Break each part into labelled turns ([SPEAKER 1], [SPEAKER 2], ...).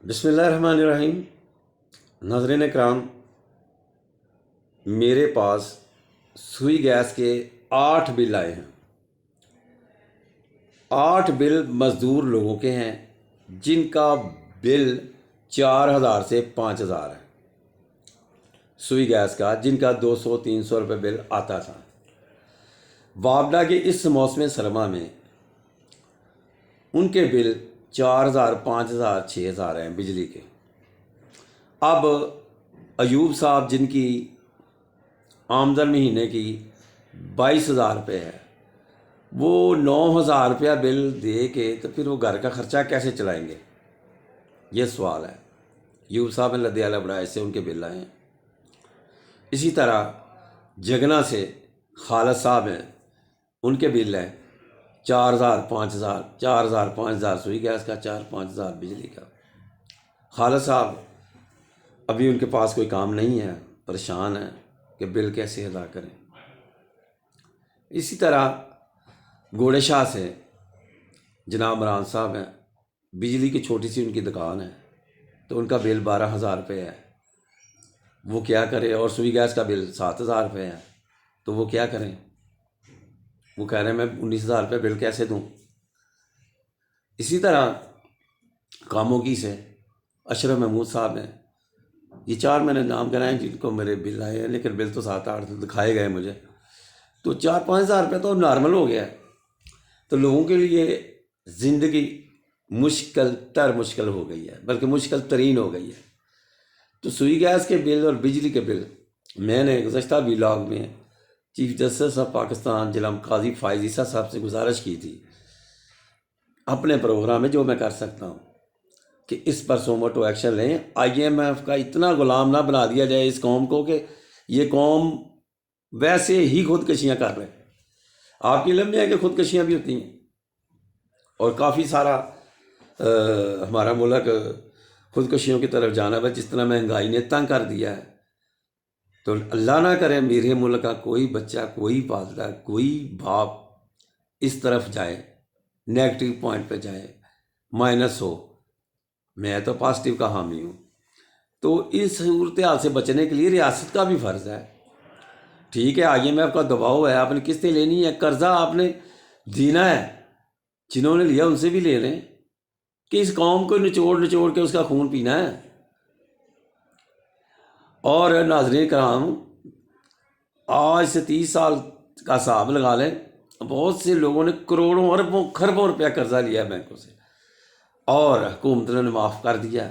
[SPEAKER 1] بسم اللہ الرحمن الرحیم۔ ناظرین اکرام، میرے پاس سوئی گیس کے 8 بل آئے ہیں۔ 8 بل مزدور لوگوں کے ہیں جن کا بل 4,000 سے 5,000 ہے، سوئی گیس کا، جن کا 200-300 روپے بل آتا تھا۔ وابڈا کے اس موسم سرما میں ان کے بل 4,000، 5,000، 6,000 ہیں بجلی کے۔ اب ایوب صاحب جن کی آمدن مہینے کی 22,000 روپے ہے، وہ 9,000 روپیہ بل دے کے تو پھر وہ گھر کا خرچہ کیسے چلائیں گے؟ یہ سوال ہے۔ ایوب صاحب نے لدیالہ بڑھائے سے ان کے بل آئے ہیں۔ اسی طرح جگنا سے خالد صاحب ہیں، ان کے بل ہیں 4,000، 5,000، 4,000، 5,000 سوئی گیس کا، 4-5,000 بجلی کا۔ خالد صاحب ابھی ان کے پاس کوئی کام نہیں ہے، پریشان ہیں کہ بل کیسے ادا کریں۔ اسی طرح گھوڑے شاہ سے جناب عمران صاحب ہیں، بجلی کی چھوٹی سی ان کی دکان ہے، تو ان کا بل 12,000 روپے ہے، وہ کیا کرے؟ اور سوئی گیس کا بل 7,000 روپے ہے، تو وہ کیا کریں؟ وہ کہہ رہے ہیں میں 19,000 روپے بل کیسے دوں؟ اسی طرح کاموگی سے اشرف محمود صاحب ہیں، یہ 4 میں نے نام گنائے جن کو میرے بل آئے ہیں، لیکن بل تو 7-8 دکھائے گئے مجھے، تو 4-5,000 روپے تو نارمل ہو گیا ہے۔ تو لوگوں کے لیے زندگی مشکل ہو گئی ہے، بلکہ مشکل ترین ہو گئی ہے۔ تو سوئی گیس کے بل اور بجلی کے بل میں نے گزشتہ ولاگ میں چیف جسٹس آف پاکستان جناب قاضی فائز عیسیٰ صاحب سے گزارش کی تھی اپنے پروگرام میں، جو میں کر سکتا ہوں کہ اس پر سوموٹو ایکشن لیں۔ IMF کا اتنا غلام نہ بنا دیا جائے اس قوم کو کہ یہ قوم ویسے ہی خودکشیاں کر رہے۔ آپ کی علم میں ہے کہ خودکشیاں بھی ہوتی ہیں، اور کافی سارا ہمارا ملک خودکشیوں کی طرف جانا ہے، جس طرح مہنگائی نے تنگ کر دیا ہے۔ تو اللہ نہ کرے میرے ملک کا کوئی بچہ، کوئی والدہ، کوئی باپ اس طرف جائے، نیگیٹو پوائنٹ پہ جائے، مائنس ہو۔ میں تو پازیٹیو کا حامی ہوں۔ تو اس صورتحال سے بچنے کے لیے ریاست کا بھی فرض ہے۔ ٹھیک ہے، IMF کا دباؤ ہے، آپ نے قسطیں لینی ہے، قرضہ آپ نے دینا ہے، جنہوں نے لیا ان سے بھی لے لیں، کہ اس قوم کو نچوڑ کے اس کا خون پینا ہے۔ اور ناظرین کرام، آج سے 30 سال کا حساب لگا لیں، بہت سے لوگوں نے کروڑوں اربوں خربوں روپیہ قرضہ لیا ہے بینکوں سے، اور حکومت نے معاف کر دیا۔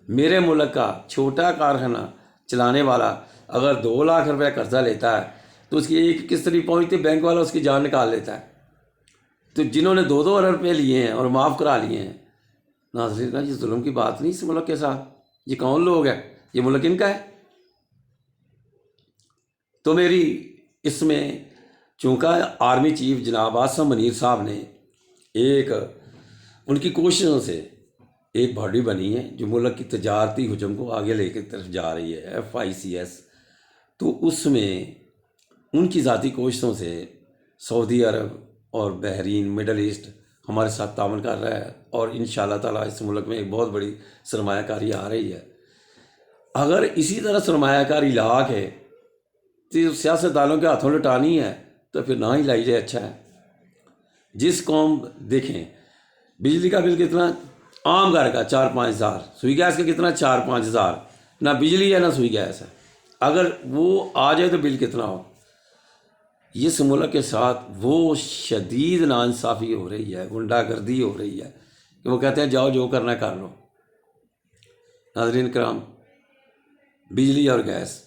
[SPEAKER 1] میرے ملک کا چھوٹا کارخانہ چلانے والا اگر 2 لاکھ روپے قرضہ لیتا ہے تو اس کی ایک قسط نہیں پہنچتی، بینک والا اس کی جان نکال لیتا ہے۔ تو جنہوں نے 2-2 ارب روپے لیے ہیں اور معاف کرا لیے ہیں، ناظرین کا یہ ظلم کی بات نہیں اس ملک کے ساتھ؟ یہ کون لوگ ہیں؟ یہ ملک ان کا ہے۔ تو میری اس میں چونکہ آرمی چیف جناب عاصم منیر صاحب نے ان کی کوششوں سے ایک باڈی بنی ہے جو ملک کی تجارتی حجم کو آگے لے کے طرف جا رہی ہے، FICS، تو اس میں ان کی ذاتی کوششوں سے سعودی عرب اور بحرین، مڈل ایسٹ ہمارے ساتھ تعاون کر رہا ہے، اور انشاءاللہ تعالیٰ اس ملک میں ایک بہت بڑی سرمایہ کاری آ رہی ہے۔ اگر اسی طرح سرمایہ کاری لا کے تو سیاستدانوں کے ہاتھوں لٹانی ہے تو پھر نہ ہی لائی جائے، اچھا ہے۔ جس قوم دیکھیں بجلی کا بل کتنا، عام گھر کا 4-5 ہزار، سوئی گیس کا کتنا 4-5 ہزار، نہ بجلی ہے نہ سوئی گیس ہے، اگر وہ آ جائے تو بل کتنا ہو۔ اس ملک کے ساتھ وہ شدید ناانصافی ہو رہی ہے، غنڈہ گردی ہو رہی ہے کہ وہ کہتے ہیں جاؤ جو کرنا ہے کر لو۔ ناظرین کرام، بجلی اور گیس،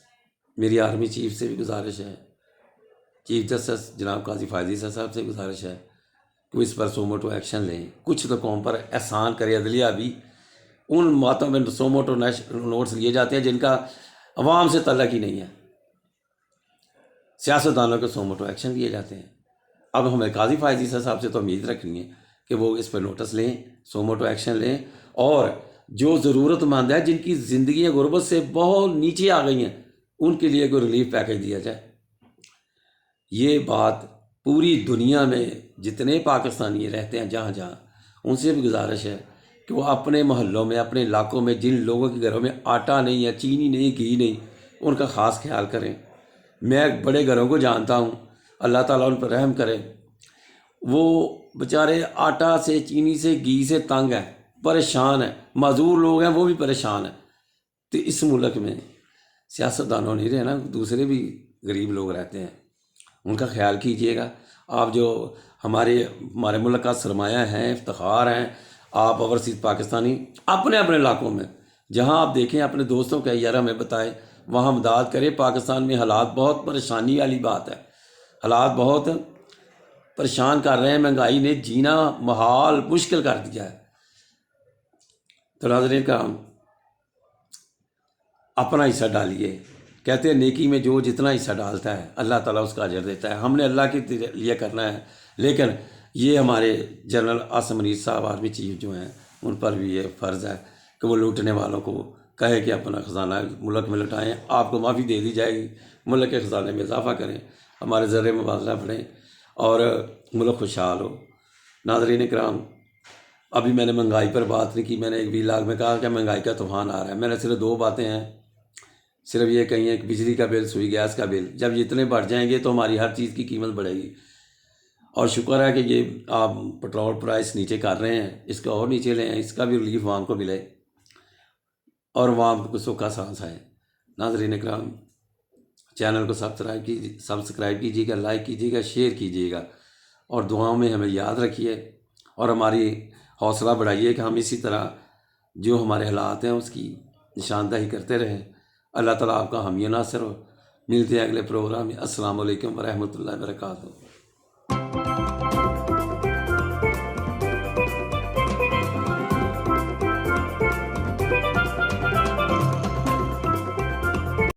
[SPEAKER 1] میری آرمی چیف سے بھی گزارش ہے، چیف جسٹس جناب قاضی فائز عیسیٰ صاحب سے گزارش ہے کہ وہ اس پر سوموٹو ایکشن لیں، کچھ تو قوم پر احسان کرے عدلیہ بھی۔ ان باتوں میں سوموٹو نوٹس لیے جاتے ہیں جن کا عوام سے تعلق ہی نہیں ہے، سیاستدانوں کے سوموٹو ایکشن لیے جاتے ہیں۔ اب ہمیں قاضی فائز عیسیٰ صاحب سے تو امید رکھنی ہے کہ وہ اس پر نوٹس لیں، سوموٹو ایکشن لیں، اور جو ضرورت مند ہے، جن کی زندگیاں غربت سے بہت نیچے آ گئی ہیں، ان کے لیے کوئی ریلیف پیکج دیا جائے۔ یہ بات پوری دنیا میں جتنے پاکستانی رہتے ہیں جہاں جہاں، ان سے بھی گزارش ہے کہ وہ اپنے محلوں میں اپنے علاقوں میں جن لوگوں کے گھروں میں آٹا نہیں ہے، چینی نہیں، گھی نہیں، ان کا خاص خیال کریں۔ میں بڑے گھروں کو جانتا ہوں، اللہ تعالیٰ ان پر رحم کرے، وہ بیچارے آٹا سے، چینی سے، گھی سے تنگ ہیں، پریشان ہیں، معذور لوگ ہیں، وہ بھی پریشان ہیں۔ تو اس ملک میں سیاستدانوں نہیں رہنا، دوسرے بھی غریب لوگ رہتے ہیں، ان کا خیال کیجیے گا۔ آپ جو ہمارے ملک کا سرمایہ ہیں، افتخار ہیں، آپ اوورسیز پاکستانی اپنے اپنے علاقوں میں جہاں آپ دیکھیں اپنے دوستوں کا یار ہمیں بتائیں، وہاں امداد کریں۔ پاکستان میں حالات بہت پریشانی والی بات ہے، حالات بہت پریشان کر رہے ہیں، مہنگائی نے جینا محال مشکل کر دیا ہے۔ تو ناظرین کرام، اپنا حصہ ڈالیے۔ کہتے ہیں نیکی میں جو جتنا حصہ ڈالتا ہے اللہ تعالیٰ اس کا اجر دیتا ہے۔ ہم نے اللہ کے لیے کرنا ہے، لیکن یہ ہمارے جنرل عاصم منیر صاحب آرمی چیف جو ہیں ان پر بھی یہ فرض ہے کہ وہ لوٹنے والوں کو کہے کہ اپنا خزانہ ملک میں لٹائیں، آپ کو معافی دے دی جائے گی، ملک کے خزانے میں اضافہ کریں، ہمارے زر مبادلہ بڑھیں اور ملک خوشحال ہو۔ ناظرین کرام، ابھی میں نے مہنگائی پر بات نہیں کی، میں نے ایک ویلاگ میں کہا کہ مہنگائی کا طوفان آ رہا ہے۔ میں نے صرف 2 باتیں ہیں، صرف یہ کہیں ہیں کہ بجلی کا بل، سوئی گیس کا بل، جب یہ اتنے بڑھ جائیں گے تو ہماری ہر چیز کی قیمت بڑھے گی۔ اور شکر ہے کہ یہ آپ پٹرول پرائس نیچے کر رہے ہیں، اس کا اور نیچے لیں، اس کا بھی ریلیف عوام کو ملے اور عوام کو سکھ کا سانس آئے۔ ناظرین اکرام، چینل کو سبسکرائب کیجیے گا، لائک کیجیے گا، شیئر کیجیے گا اور دعاؤں میں ہمیں یاد رکھیے اور ہماری حوصلہ بڑھائیے کہ ہم اسی طرح جو ہمارے حالات ہیں اس کی نشاندہی کرتے رہیں۔ اللہ تعالیٰ آپ کا حامی و ناصر ہو۔ ملتے ہیں اگلے پروگرام میں۔ السلام علیکم ورحمۃ اللہ وبرکاتہ۔